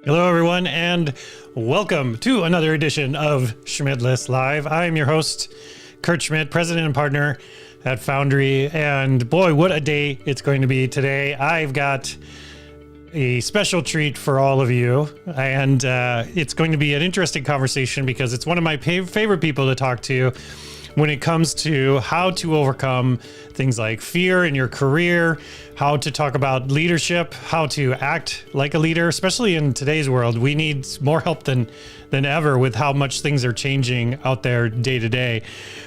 Hello, everyone, and welcome to another edition of Schmidless Live. I'm your host, Kurt Schmidt, president and partner at Foundry. And boy, what a day it's going to be today. I've got a special treat for all of you, and it's going to be an interesting conversation because it's one of my favorite people to talk to when it comes to how to overcome things like fear in your career, how to talk about leadership, how to act like a leader, especially in today's world. We need more help than ever with how much things are changing out there day to day.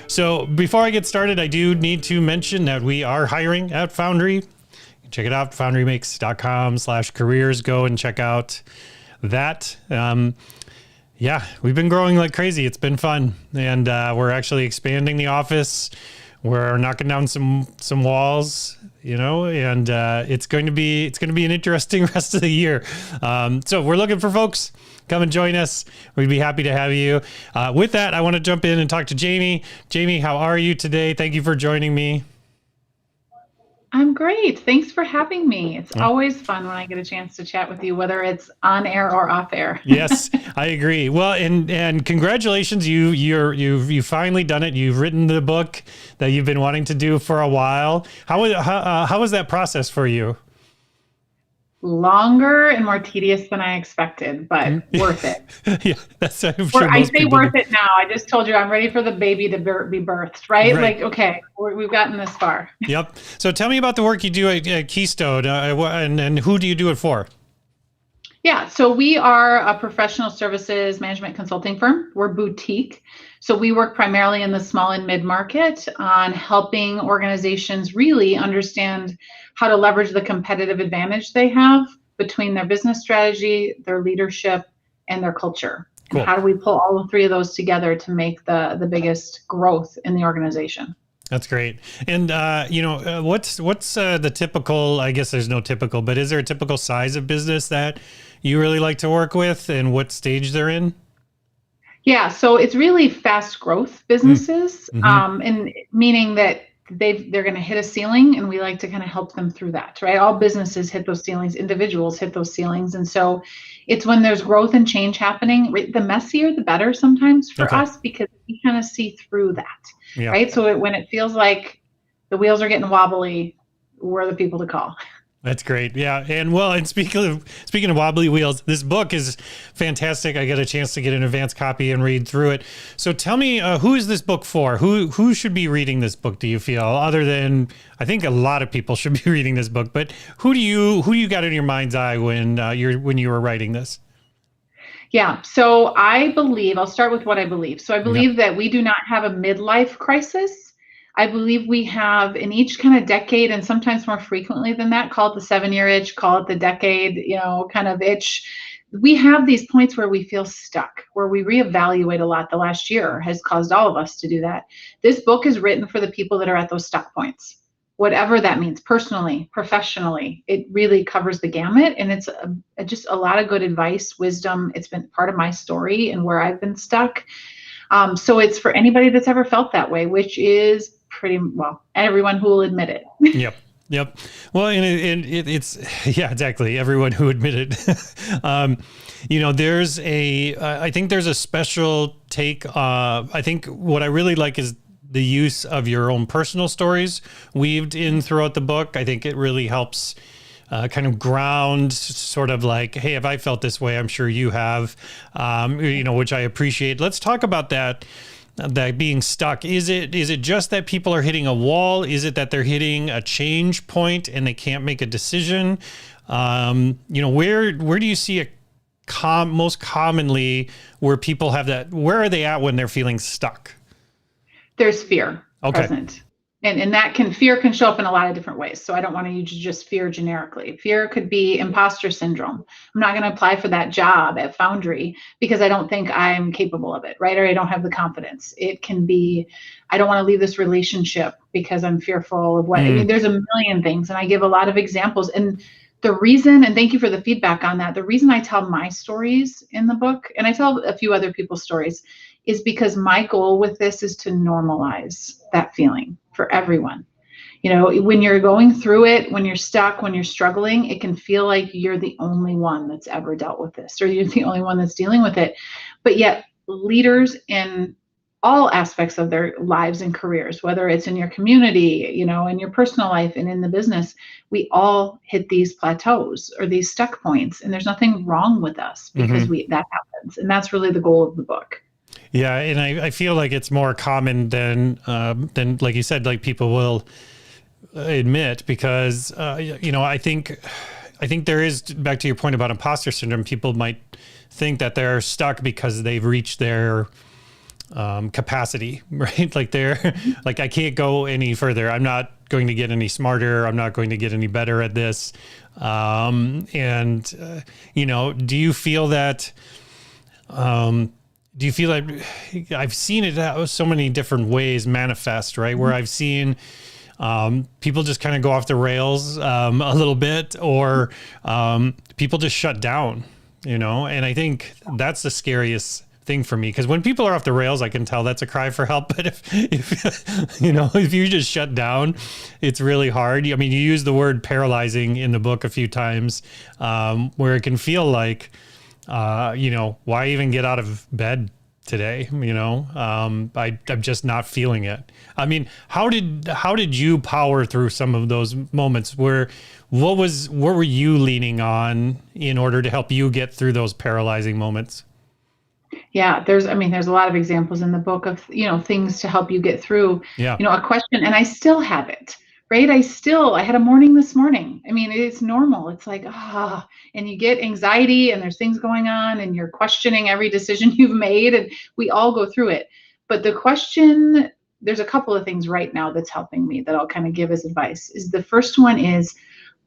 So before I get started, I do need to mention that we are hiring at Foundry. Check it out, foundrymakes.com/careers. Go and check out that. Yeah, we've been growing like crazy. It's been fun. And we're actually expanding the office. We're knocking down some walls, and it's going to be an interesting rest of the year. So we're looking for folks. Come and join us. We'd be happy to have you. With that, I want to jump in and talk to Jamie. Jamie, how are you today? Thank you for joining me. I'm great. Thanks for having me. It's always fun when I get a chance to chat with you, whether it's on air or off air. Yes, I agree. Well, and congratulations, you've finally done it. You've written the book that you've been wanting to do for a while. How was that process for you? Longer and more tedious than I expected, but worth it. Yeah, that's I'm sure I say worth it now. I just told you I'm ready for the baby to be birthed, right? Like, okay, we've gotten this far. Yep. So tell me about the work you do at Keystone, and who do you do it for? Yeah, so we are a professional services management consulting firm. We're boutique. So we work primarily in the small and mid-market on helping organizations really understand how to leverage the competitive advantage they have between their business strategy, their leadership, and their culture. Cool. And how do we pull all three of those together to make the biggest growth in the organization? That's great. And, what's the typical, I guess there's no typical, but is there a typical size of business that you really like to work with and what stage they're in? Yeah, so it's really fast growth businesses, and meaning that they're going to hit a ceiling, and we like to kind of help them through that, right? All businesses hit those ceilings, individuals hit those ceilings, and so it's when there's growth and change happening. The messier, the better sometimes for us, because we kind of see through that, right? So when it feels like the wheels are getting wobbly, we're the people to call. That's great. Yeah. And speaking of wobbly wheels, this book is fantastic. I got a chance to get an advance copy and read through it. So tell me, who is this book for? Who should be reading this book, do you feel? Other than, I think a lot of people should be reading this book, but who do you got in your mind's eye when you were writing this? Yeah. So I'll start with what I believe. So I believe that we do not have a midlife crisis. I believe we have in each kind of decade, and sometimes more frequently than that, call it the 7-year itch, call it the decade, kind of itch. We have these points where we feel stuck, where we reevaluate a lot. The last year has caused all of us to do that. This book is written for the people that are at those stuck points, whatever that means, personally, professionally. It really covers the gamut, and it's just a lot of good advice, wisdom. It's been part of my story and where I've been stuck. So it's for anybody that's ever felt that way, which is pretty well everyone who will admit it. Yep. Well, and it's exactly, everyone who admitted. There's I think there's a special take. I think what I really like is the use of your own personal stories weaved in throughout the book. I think it really helps kind of ground, sort of like, hey, if I felt this way, I'm sure you have, which I appreciate. Let's talk about that being stuck. Is it just that people are hitting a wall? Is it that they're hitting a change point and they can't make a decision? Where do you see most commonly where people have that? Where are they at when they're feeling stuck? There's fear present. And fear can show up in a lot of different ways. So I don't want to use just fear generically. Fear could be imposter syndrome. I'm not going to apply for that job at Foundry because I don't think I'm capable of it, right? Or I don't have the confidence. It can be, I don't want to leave this relationship because I'm fearful of what, I mean, there's a million things. And I give a lot of examples. And the reason, and thank you for the feedback on that, the reason I tell my stories in the book, and I tell a few other people's stories, is because my goal with this is to normalize that feeling for everyone. When you're going through it, when you're stuck, when you're struggling, it can feel like you're the only one that's ever dealt with this, or you're the only one that's dealing with it. But yet leaders in all aspects of their lives and careers, whether it's in your community, in your personal life and in the business, we all hit these plateaus or these stuck points, and there's nothing wrong with us because that happens. And that's really the goal of the book. Yeah. And I feel like it's more common than like you said, like people will admit, because, I think there is, back to your point about imposter syndrome, people might think that they're stuck because they've reached their capacity, right? Like they're like, I can't go any further. I'm not going to get any smarter. I'm not going to get any better at this. Do you feel that, I've seen it so many different ways manifest, right? Where I've seen people just kind of go off the rails a little bit, or people just shut down, and I think that's the scariest thing for me, because when people are off the rails, I can tell that's a cry for help. But if you just shut down, it's really hard. I mean, you use the word paralyzing in the book a few times, where it can feel like, why even get out of bed today? I'm just not feeling it. I mean, how did you power through some of those moments what were you leaning on in order to help you get through those paralyzing moments? Yeah, there's a lot of examples in the book of, things to help you get through, a question. And I still have it, right? I had a morning this morning. I mean, it's normal. It's like, and you get anxiety and there's things going on and you're questioning every decision you've made, and we all go through it. But the question, there's a couple of things right now that's helping me that I'll kind of give as advice. Is the first one is,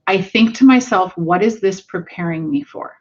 I think to myself, what is this preparing me for?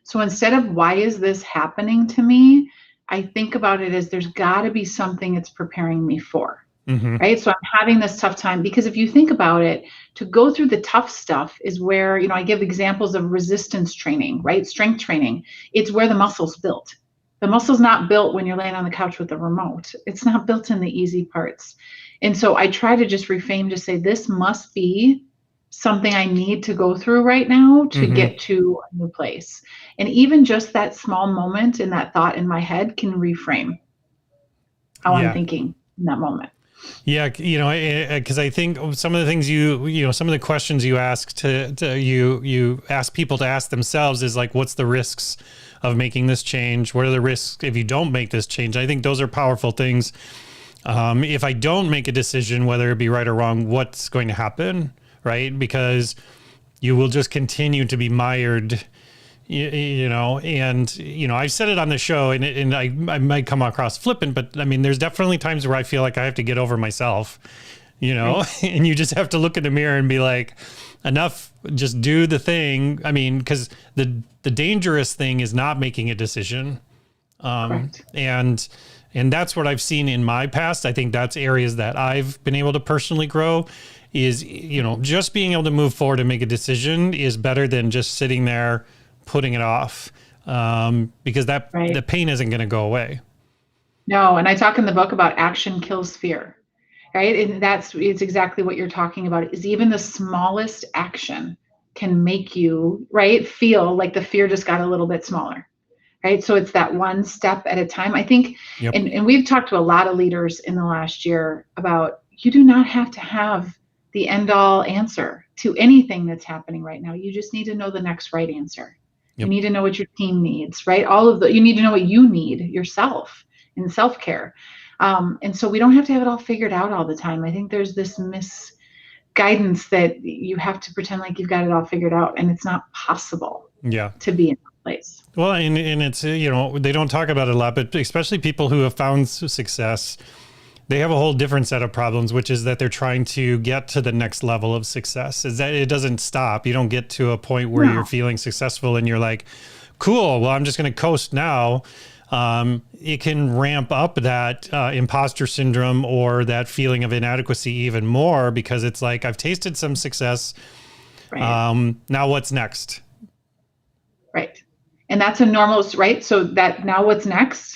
So instead of why is this happening to me, I think about it as there's got to be something it's preparing me for, right? So I'm having this tough time because if you think about it, to go through the tough stuff is where, I give examples of resistance training, right? Strength training. It's where the muscle's built. The muscle's not built when you're laying on the couch with the remote. It's not built in the easy parts. And so I try to just reframe to say, this must be something I need to go through right now to get to a new place. And even just that small moment and that thought in my head can reframe how I'm thinking in that moment. Yeah. Because I think some of the things some of the questions you ask you ask people to ask themselves is like, what's the risks of making this change? What are the risks if you don't make this change? I think those are powerful things. If I don't make a decision, whether it be right or wrong, what's going to happen? Right? Because you will just continue to be mired, I've said it on the show, and I might come across flippant, but I mean, there's definitely times where I feel like I have to get over myself, right. And you just have to look in the mirror and be like, enough, just do the thing. I mean, because the dangerous thing is not making a decision. And that's what I've seen in my past. I think that's areas that I've been able to personally grow is, just being able to move forward and make a decision is better than just sitting there putting it off, because the pain isn't going to go away. No. And I talk in the book about action kills fear, right? And it's exactly what you're talking about, is even the smallest action can make you, right, feel like the fear just got a little bit smaller. Right. So it's that one step at a time, I think. Yep. And we've talked to a lot of leaders in the last year about, you do not have to have the end all answer to anything that's happening right now. You just need to know the next right answer. Yep. You need to know what your team needs, right? You need to know what you need yourself in self-care. And so we don't have to have it all figured out all the time. I think there's this misguidance that you have to pretend like you've got it all figured out, and it's not possible to be in that place. Well, and it's, they don't talk about it a lot, but especially people who have found success, they have a whole different set of problems, which is that they're trying to get to the next level of success. Is that it doesn't stop. You don't get to a point where you're feeling successful and you're like, cool, well, I'm just going to coast now. It can ramp up that imposter syndrome or that feeling of inadequacy even more, because it's like, I've tasted some success. Right. Now what's next? Right. And that's a normal, right? So that now what's next?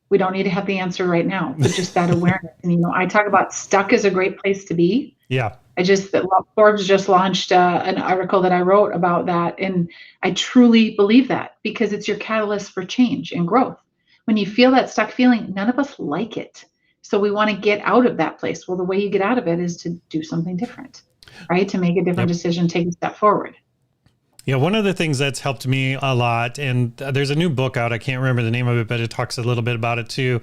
We don't need to have the answer right now, but just that awareness. And, I talk about stuck is a great place to be. Yeah. Forbes just launched an article that I wrote about that. And I truly believe that because it's your catalyst for change and growth. When you feel that stuck feeling, none of us like it. So we want to get out of that place. Well, the way you get out of it is to do something different, right? To make a different decision, take a step forward. Yeah, one of the things that's helped me a lot, and there's a new book out, I can't remember the name of it, but it talks a little bit about it too.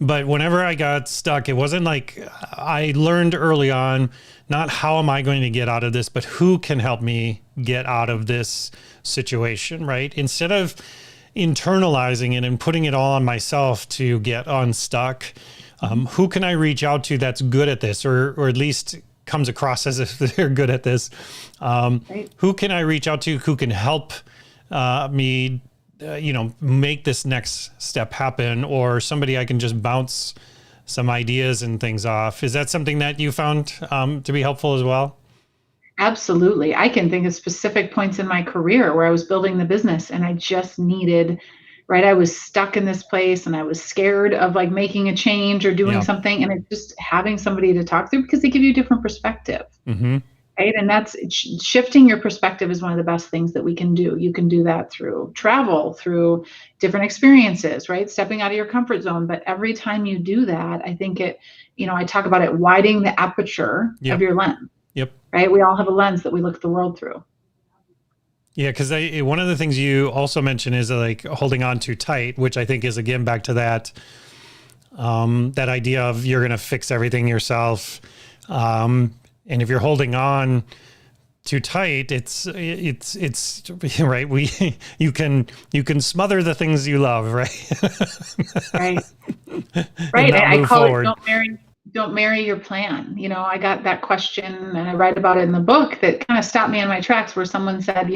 But whenever I got stuck, it wasn't like I learned early on, not how am I going to get out of this, but who can help me get out of this situation, right? Instead of internalizing it and putting it all on myself to get unstuck, who can I reach out to that's good at this, or at least comes across as if they're good at this? Right. Who can I reach out to who can help me make this next step happen, or somebody I can just bounce some ideas and things off? Is that something that you found to be helpful as well? Absolutely. I can think of specific points in my career where I was building the business and I just needed, right? I was stuck in this place and I was scared of like making a change or doing something. And it's just having somebody to talk through because they give you a different perspective. Mm-hmm. Right. And that's shifting your perspective is one of the best things that we can do. You can do that through travel, through different experiences, right? Stepping out of your comfort zone. But every time you do that, I think I talk about it widening the aperture of your lens. Yep. Right. We all have a lens that we look at the world through. Yeah. Because one of the things you also mentioned is like holding on too tight, which I think is, again, back to that idea of you're going to fix everything yourself. And if you're holding on too tight, it's right. You can smother the things you love, right? Right. Right. I call forward. It don't marry your plan. I got that question and I write about it in the book that kind of stopped me in my tracks where someone said,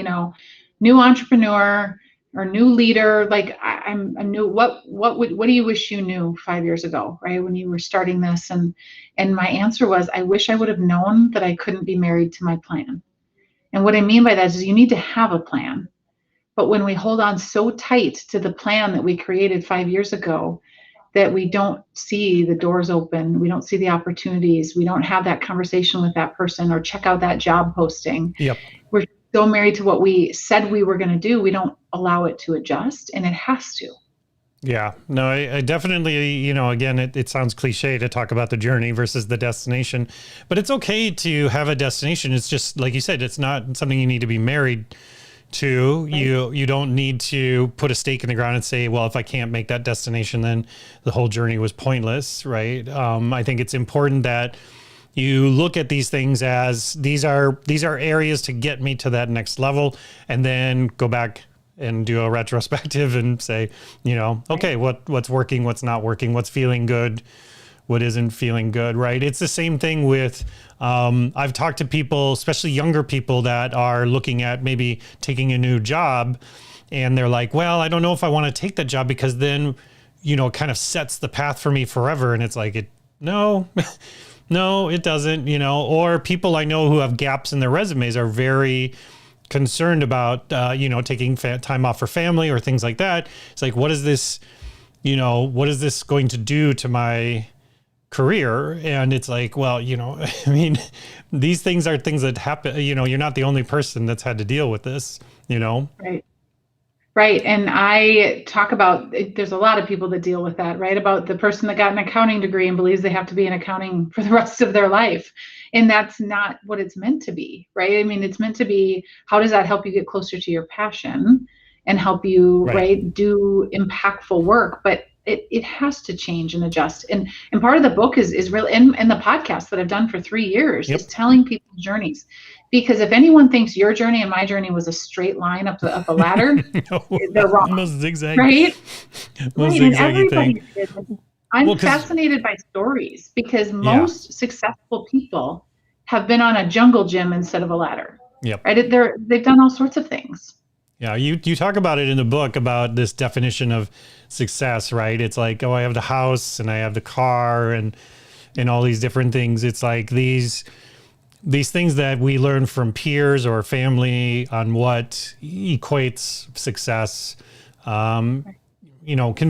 new entrepreneur or new leader, like I'm a new, what do you wish you knew 5 years ago, right? When you were starting this. And my answer was, I wish I would have known that I couldn't be married to my plan. And what I mean by that is you need to have a plan. But when we hold on so tight to the plan that we created 5 years ago, that we don't see the doors open, we don't see the opportunities, we don't have that conversation with that person or check out that job posting. Yep. We're so married to what we said we were going to do, we don't allow it to adjust, and it has to. Yeah, no, I definitely, again, it sounds cliche to talk about the journey versus the destination, but it's okay to have a destination. It's just, like you said, it's not something you need to be married to. Right. You don't need to put a stake in the ground and say, well, if I can't make that destination, then the whole journey was pointless, right? I think it's important that you look at these things as these are areas to get me to that next level, and then go back and do a retrospective and say, okay, what's working, what's not working, what's feeling good, what isn't feeling good, right? It's the same thing with, I've talked to people, especially younger people that are looking at maybe taking a new job, and they're like, well, I don't know if I want to take that job because then, it kind of sets the path for me forever. And it's like, no, it doesn't, or people I know who have gaps in their resumes are very concerned about, taking time off for family or things like that. It's like, what is this going to do to my career? And it's like, well, these things are things that happen, you're not the only person that's had to deal with this, Right. And I talk about, there's a lot of people that deal with that, right? About the person that got an accounting degree and believes they have to be in accounting for the rest of their life. And that's not what it's meant to be, right? It's meant to be, how does that help you get closer to your passion and help you, right, do impactful work? But it has to change and adjust. And part of the book is really, and the podcast that I've done for 3 years is telling people's journeys. Because if anyone thinks your journey and my journey was a straight line up a ladder, they're wrong. Most zigzag, right? Most zigzaggy thing. I'm fascinated by stories because most successful people have been on a jungle gym instead of a ladder. Yep. Right? They've done all sorts of things. Yeah, you talk about it in the book about this definition of success, right? It's like, oh, I have the house and I have the car and all these different things. It's like these things that we learn from peers or family on what equates success, can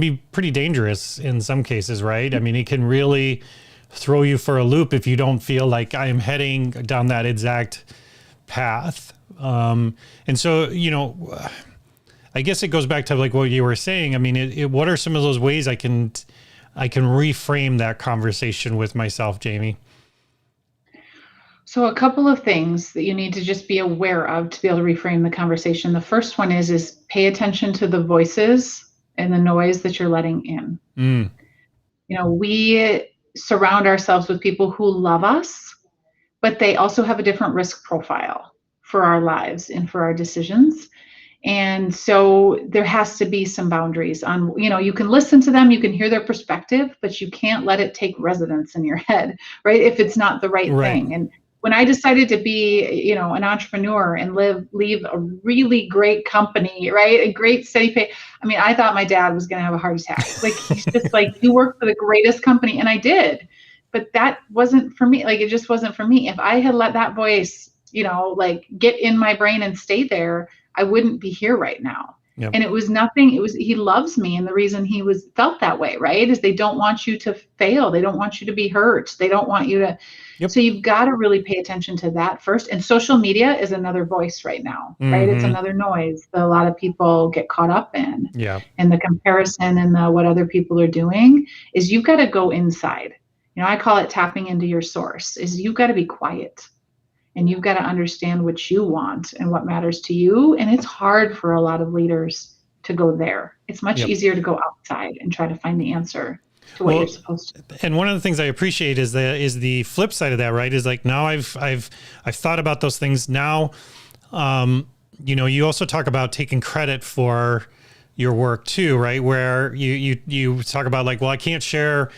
be pretty dangerous in some cases, right? It can really throw you for a loop if you don't feel like I am heading down that exact path. And so, I guess it goes back to like what you were saying. I mean, what are some of those ways I can reframe that conversation with myself, Jamie? So a couple of things that you need to just be aware of to be able to reframe the conversation. The first one is pay attention to the voices and the noise that you're letting in. Mm. We surround ourselves with people who love us, but they also have a different risk profile for our lives and for our decisions. And so there has to be some boundaries on, you can listen to them, you can hear their perspective, but you can't let it take residence in your head, right? If it's not the right thing. And when I decided to be, an entrepreneur and leave a really great company, right? A great steady pay. I mean, I thought my dad was going to have a heart attack. Like, he's just like, you work for the greatest company. And I did, but that wasn't for me. Like, it just wasn't for me. If I had let that voice, get in my brain and stay there, I wouldn't be here right now. Yep. And it was nothing. He loves me. And the reason he felt that way, right, is they don't want you to fail. They don't want you to be hurt. They don't want you to. Yep. So you've got to really pay attention to that first. And social media is another voice right now, right? It's another noise that a lot of people get caught up in. Yeah. And the comparison and what other people are doing is you've got to go inside. I call it tapping into your source. Is you've got to be quiet. And you've got to understand what you want and what matters to you. And it's hard for a lot of leaders to go there. It's much easier to go outside and try to find the answer to what you're supposed to. And one of the things I appreciate is the flip side of that, right? Is like, now I've thought about those things. Now, you also talk about taking credit for your work too, right? Where you talk about like, well, I can't share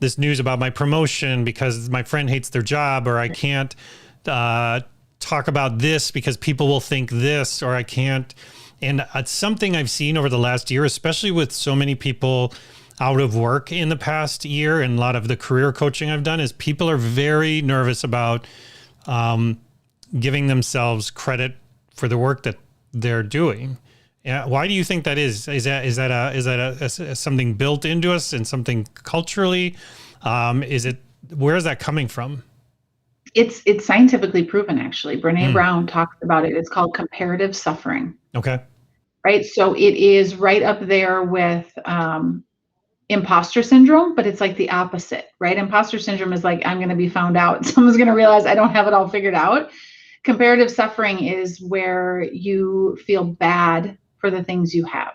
this news about my promotion because my friend hates their job, or I can't talk about this because people will think this, or I can't. And it's something I've seen over the last year, especially with so many people out of work in the past year, and a lot of the career coaching I've done, is people are very nervous about giving themselves credit for the work that they're doing. Why do you think that is? Is that something built into us and something culturally? Where is that coming from? It's scientifically proven, actually. Brene Brown talks about it. It's called comparative suffering. Okay. Right. So it is right up there with imposter syndrome, but it's like the opposite, right? Imposter syndrome is like, I'm going to be found out. Someone's going to realize I don't have it all figured out. Comparative suffering is where you feel bad for the things you have,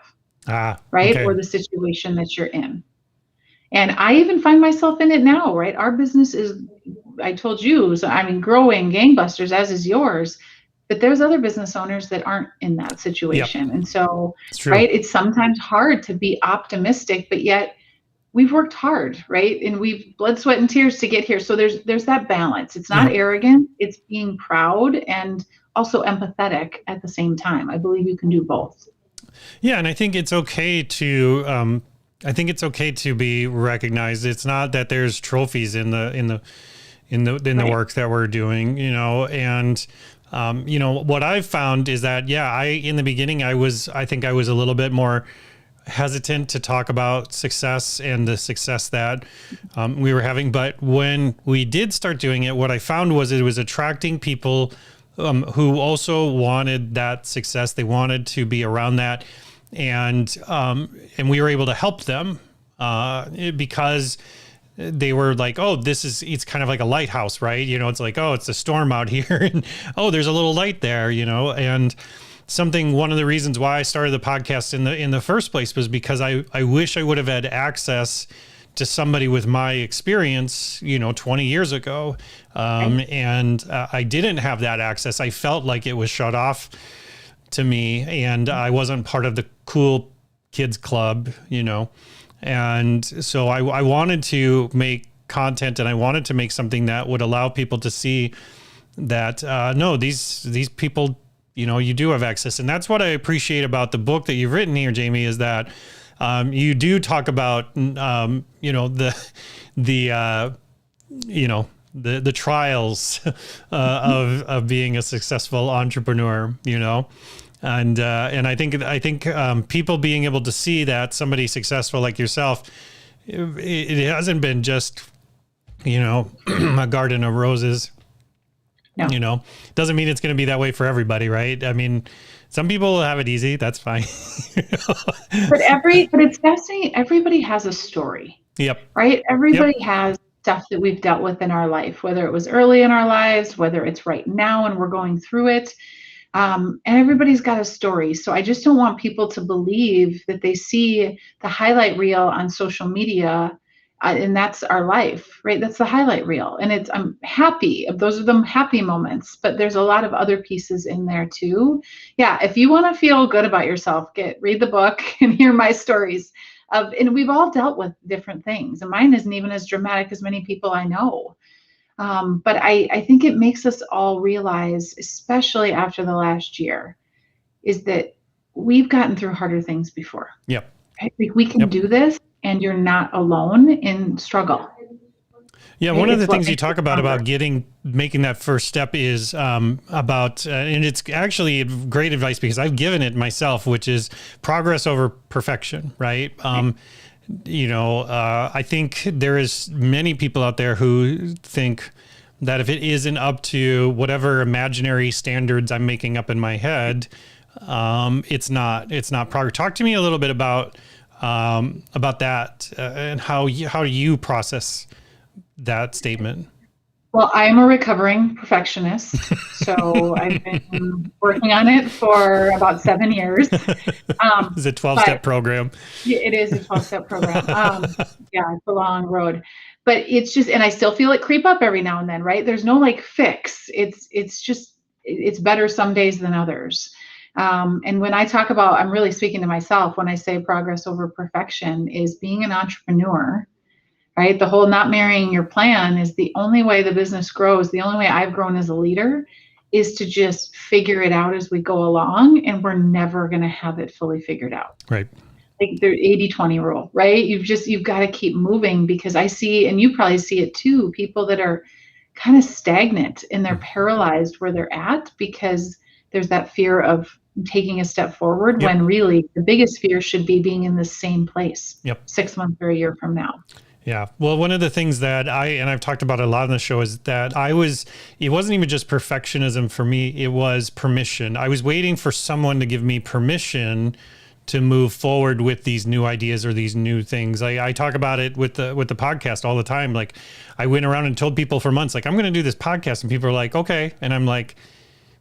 right? Okay. Or the situation that you're in. And I even find myself in it now, right? Our business is, I told you, growing gangbusters, as is yours. But there's other business owners that aren't in that situation. Yep. And so, right, it's sometimes hard to be optimistic, but yet we've worked hard, right? And we've blood, sweat, and tears to get here. So there's that balance. It's not arrogant. It's being proud and also empathetic at the same time. I believe you can do both. Yeah, and I think it's okay to be recognized. It's not that there's trophies in the work that we're doing, and what I've found is that, in the beginning, I think I was a little bit more hesitant to talk about success and the success that we were having. But when we did start doing it, what I found was it was attracting people who also wanted that success. They wanted to be around that. And we were able to help them because they were like, it's kind of like a lighthouse, right? It's like, it's a storm out here. And, there's a little light there, and one of the reasons why I started the podcast in the first place was because I wish I would have had access to somebody with my experience, 20 years ago. And I didn't have that access. I felt like it was shut off to me, and I wasn't part of the cool kids club, And so I wanted to make content, and I wanted to make something that would allow people to see that, no, these people, you do have access. And that's what I appreciate about the book that you've written here, Jamie, is that you do talk about, the trials of being a successful entrepreneur, And I think people being able to see that somebody successful like yourself, it hasn't been just a garden of roses. No. Doesn't mean it's going to be that way for everybody, right? I mean, some people have it easy. That's fine. But it's fascinating. Everybody has a story, Yep. right? Yep. Everybody has stuff that we've dealt with in our life, whether it was early in our lives, whether it's right now and we're going through it. And everybody's got a story. So I just don't want people to believe that they see the highlight reel on social media, and that's our life, right? That's the highlight reel. And I'm happy. Those are the happy moments, but there's a lot of other pieces in there too. Yeah. If you want to feel good about yourself, read the book and hear my stories and we've all dealt with different things. And mine isn't even as dramatic as many people I know. But I think it makes us all realize, especially after the last year, is that we've gotten through harder things before. Yep. Right? Like we can do this, and you're not alone in struggle. Yeah, right? one of the It's what things you makes talk us about stronger. making that first step is about, and it's actually great advice because I've given it myself, which is progress over perfection, right? I think there is many people out there who think that if it isn't up to whatever imaginary standards I'm making up in my head, it's not progress. Talk to me a little bit about that and how you process that statement. Well, I'm a recovering perfectionist, so I've been working on it for about 7 years. It's a 12-step But program. it is a 12-step program. Yeah, it's a long road, but it's just, and I still feel it creep up every now and then, right? There's no like fix. It's just, it's better some days than others. And when I talk about, I'm really speaking to myself when I say progress over perfection is being an entrepreneur, right? The whole not marrying your plan is the only way the business grows. The only way I've grown as a leader is to just figure it out as we go along, and we're never going to have it fully figured out. Right. Like the 80-20 rule, right? You've got to keep moving, because I see, and you probably see it too, people that are kind of stagnant and they're paralyzed where they're at because there's that fear of taking a step forward, Yep. when really the biggest fear should be being in the same place Yep. 6 months or a year from now. Yeah. Well, one of the things that I've talked about a lot on the show is that it wasn't even just perfectionism for me. It was permission. I was waiting for someone to give me permission to move forward with these new ideas or these new things. I talk about it with the podcast all the time. Like I went around and told people for months, like, I'm going to do this podcast, and people are like, okay. And I'm like,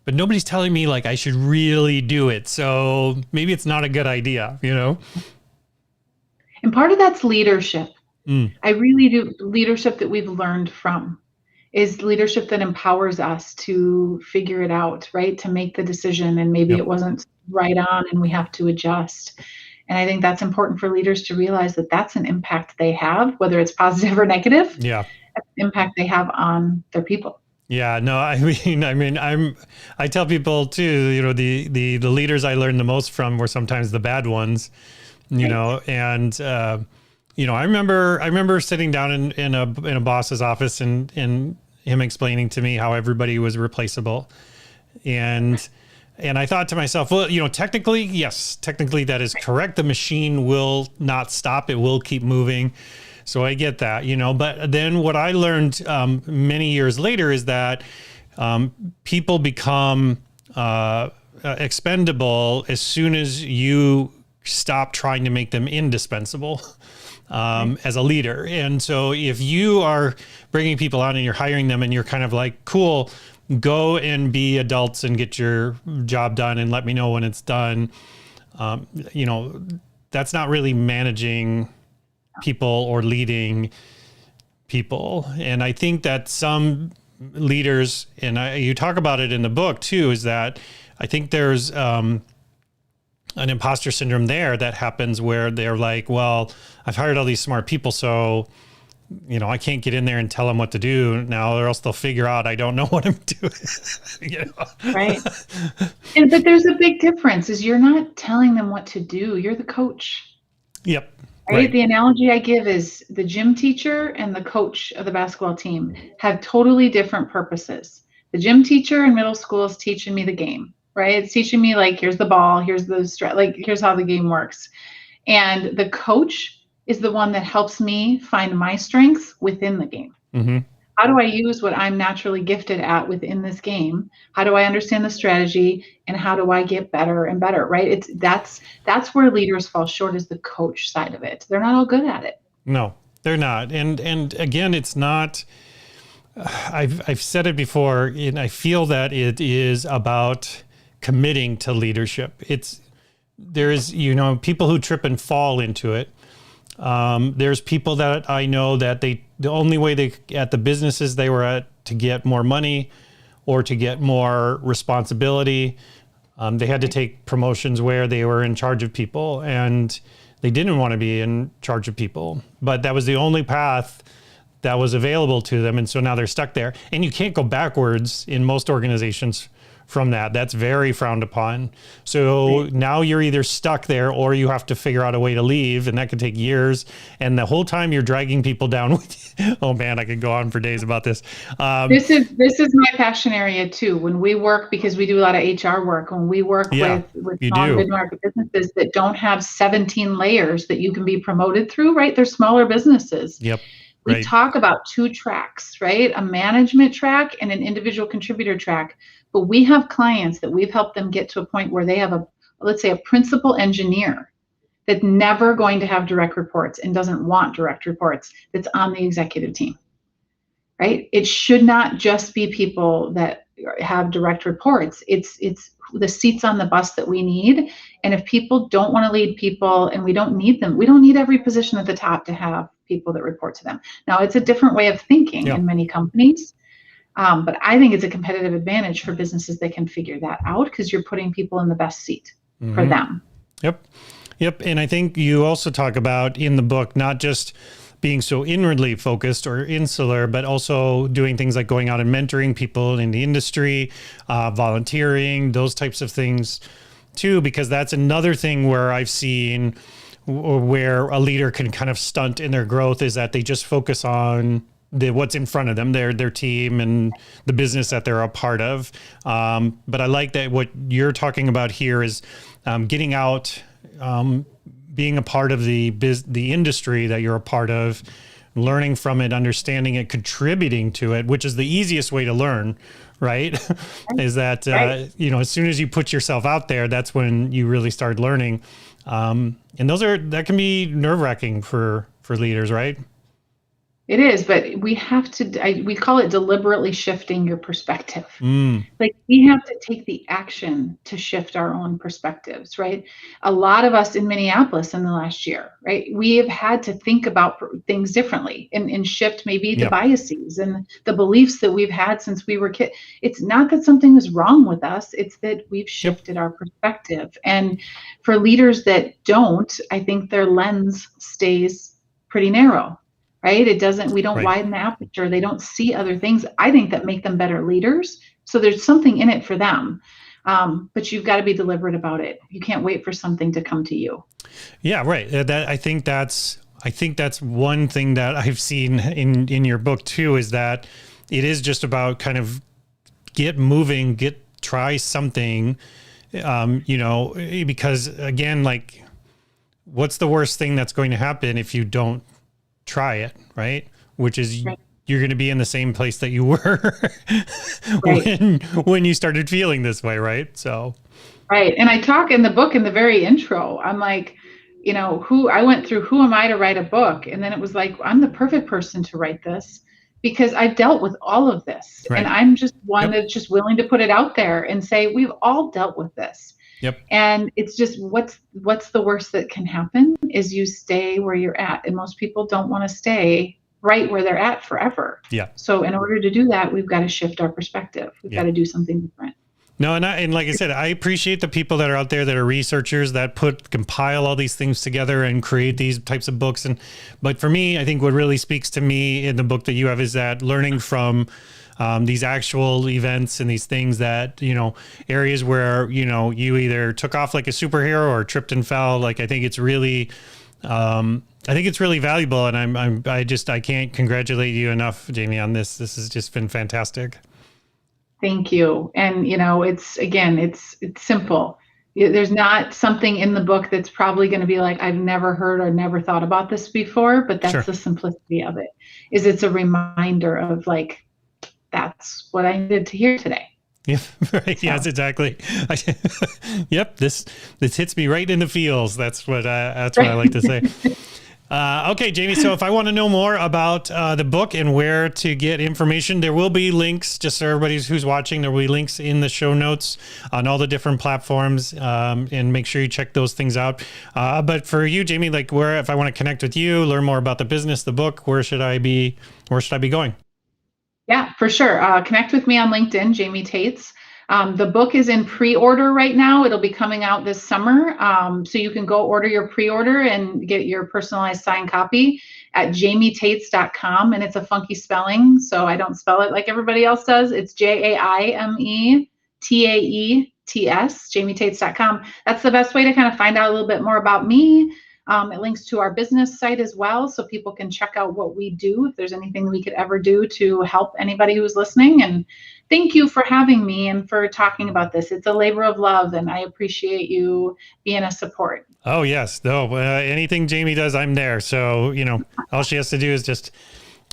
but nobody's telling me like I should really do it. So maybe it's not a good idea, And part of that's leadership. Mm. I really do. Leadership that we've learned from is leadership that empowers us to figure it out, right? To make the decision, and maybe Yep. it wasn't right on and we have to adjust. And I think that's important for leaders to realize that that's an impact they have, whether it's positive or negative. Yeah. That's the impact they have on their people. Yeah, no, I tell people too, the leaders I learned the most from were sometimes the bad ones, and, I remember sitting down in a boss's office and him explaining to me how everybody was replaceable. And I thought to myself, well, technically, yes, technically that is correct. The machine will not stop. It will keep moving. So I get that, but then what I learned many years later is that people become expendable as soon as you stop trying to make them indispensable as a leader. And so if you are bringing people on and you're hiring them and you're kind of like, cool, go and be adults and get your job done and let me know when it's done. That's not really managing people or leading people. And I think that some leaders, and you talk about it in the book too, is that I think there's an imposter syndrome there that happens where they're like, well, I've hired all these smart people, so I can't get in there and tell them what to do now, or else they'll figure out I don't know what I'm doing. Right. But there's a big difference, is you're not telling them what to do. You're the coach. Yep. Right? The analogy I give is the gym teacher and the coach of the basketball team have totally different purposes. The gym teacher in middle school is teaching me the game, right? It's teaching me like, here's the ball, here's here's how the game works. And the coach is the one that helps me find my strengths within the game. Mm-hmm. How do I use what I'm naturally gifted at within this game? How do I understand the strategy, and how do I get better and better? Right? That's where leaders fall short, is the coach side of it. They're not all good at it. No, they're not. And again, it's not. I've said it before, and I feel that it is about committing to leadership. There's people who trip and fall into it. There's people that I know that the only way they at the businesses they were at to get more money or to get more responsibility, they had to take promotions where they were in charge of people, and they didn't want to be in charge of people, but that was the only path that was available to them. And so now they're stuck there, and you can't go backwards in most organizations from that. That's very frowned upon. So now you're either stuck there or you have to figure out a way to leave, and that could take years. And the whole time you're dragging people down with you. Oh man, I could go on for days about this. This is my passion area too. When we work, because we do a lot of HR work, when we work with small and mid-market businesses that don't have 17 layers that you can be promoted through, right? They're smaller businesses. Yep. We talk about 2 tracks, right? A management track and an individual contributor track. But we have clients that we've helped them get to a point where they have let's say a principal engineer that's never going to have direct reports and doesn't want direct reports, that's on the executive team, right? It should not just be people that have direct reports. It's the seats on the bus that we need. And if people don't want to lead people, and we don't need them, we don't need every position at the top to have people that report to them. Now, it's a different way of thinking in many companies. But I think it's a competitive advantage for businesses that can figure that out, because you're putting people in the best seat for them. Yep. And I think you also talk about in the book, not just being so inwardly focused or insular, but also doing things like going out and mentoring people in the industry, volunteering, those types of things too, because that's another thing where I've seen where a leader can kind of stunt in their growth, is that they just focus on what's in front of them, their team and the business that they're a part of. But I like that what you're talking about here is getting out, being a part of the industry that you're a part of, learning from it, understanding it, contributing to it, which is the easiest way to learn, right? Is that, as soon as you put yourself out there, that's when you really start learning. And that can be nerve-wracking for leaders, right? It is, but we have to, we call it deliberately shifting your perspective. Like, we have to take the action to shift our own perspectives, right? A lot of us in Minneapolis in the last year, right? We have had to think about things differently and shift maybe the biases and the beliefs that we've had since we were kids. It's not that something is wrong with us. It's that we've shifted our perspective. And for leaders that don't, I think their lens stays pretty narrow. Right? We don't widen the aperture. They don't see other things, I think, that make them better leaders. So there's something in it for them. But you've got to be deliberate about it. You can't wait for something to come to you. Yeah, right. I think that's one thing that I've seen in your book too, is that it is just about kind of get moving, try something, because again, like, what's the worst thing that's going to happen if you don't try it, right? Which is you're going to be in the same place that you were when you started feeling this way, right? So, right. And I talk in the book in the very intro. I'm like, who am I to write a book? And then it was like, I'm the perfect person to write this, because I've dealt with all of this, and I'm just one that's just willing to put it out there and say, we've all dealt with this. And it's just, what's the worst that can happen is you stay where you're at. And most people don't want to stay right where they're at forever. So in order to do that, we've got to shift our perspective. We've got to do something different. No, and like I said, I appreciate the people that are out there that are researchers that compile all these things together and create these types of books. But for me, I think what really speaks to me in the book that you have is that learning from these actual events and these things that, areas where, you either took off like a superhero or tripped and fell. Like, I think it's really, valuable. And I can't congratulate you enough, Jaime, on this. This has just been fantastic. Thank you. And, it's simple. There's not something in the book that's probably going to be like, I've never heard or never thought about this before, but that's Sure. the simplicity of it, is it's a reminder of like, that's what I needed to hear today. Yeah, right. So. Yes, exactly. Yep. This hits me right in the feels. That's what I like to say. Okay, Jaime. So if I want to know more about the book and where to get information, there will be links, just so everybody who's watching, there will be links in the show notes on all the different platforms, and make sure you check those things out. But for you, Jaime, like where, if I want to connect with you, learn more about the business, the book, where should I be going? Yeah, for sure. Connect with me on LinkedIn, Jaime Taets. The book is in pre-order right now. It'll be coming out this summer. So you can go order your pre-order and get your personalized signed copy at jaimetaets.com. And it's a funky spelling, so I don't spell it like everybody else does. It's JAIMETAETS, jaimetaets.com. That's the best way to kind of find out a little bit more about me. It links to our business site as well, so people can check out what we do, if there's anything we could ever do to help anybody who's listening. And thank you for having me and for talking about this. It's a labor of love, and I appreciate you being a support. Oh, yes. No, anything Jaime does, I'm there. So, all she has to do is just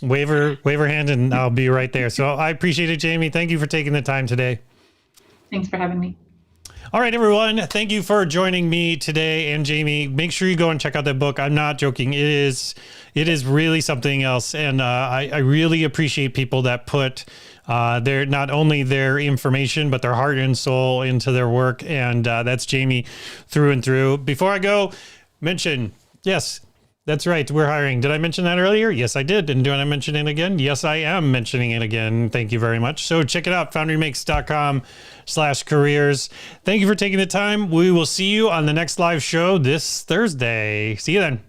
wave her hand and I'll be right there. So I appreciate it, Jaime. Thank you for taking the time today. Thanks for having me. All right, everyone. Thank you for joining me today and Jaime. Make sure you go and check out that book. I'm not joking. It is really something else. And I really appreciate people that put not only their information, but their heart and soul into their work. And that's Jaime through and through. Before I go, yes, that's right. We're hiring. Did I mention that earlier? Yes, I did. And do I mention it again? Yes, I am mentioning it again. Thank you very much. So check it out, foundrymakes.com/careers. Thank you for taking the time. We will see you on the next live show this Thursday. See you then.